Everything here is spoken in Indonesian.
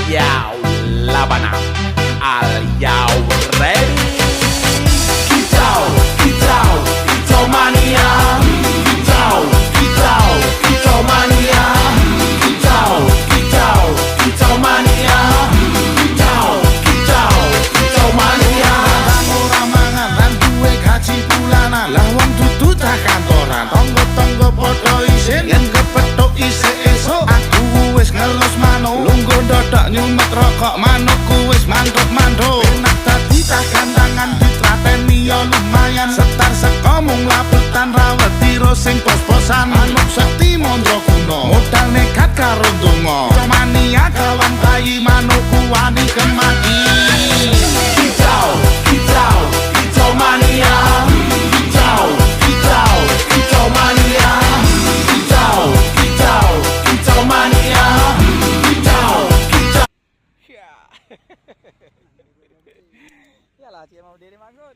Yau Labana. Are you ready? Kicau, kicau, kicau mania. Kicau, kicau, kicau mania. Kicau, kicau, kicau mania. Kicau, kicau, kicau mania. Ora mangan lan duwe gaji bulanan, lah wong dudu cah kantoran. Tonggo-tonggo padha isin yen kepethuk isih esuk. Aku wis ngelus manuk, lungguh ndodok nyumet rokok, manukku wis manduk-manduk. Enak dadi cah gandangan, ditrateni ya lumayan. Setar seko mung labetan rawet tiro sing pos-posan. Manuk sekti mondro kuno, modal nekat karo donga. Mania kawan bayi manukku wani kemaki. Kicau, kicau, kicau mania. Kicau, kicau, kicau mania. Kicau, kicau, kicau mania. Kicau, kicau. Ya lah, dia mau diri manggut.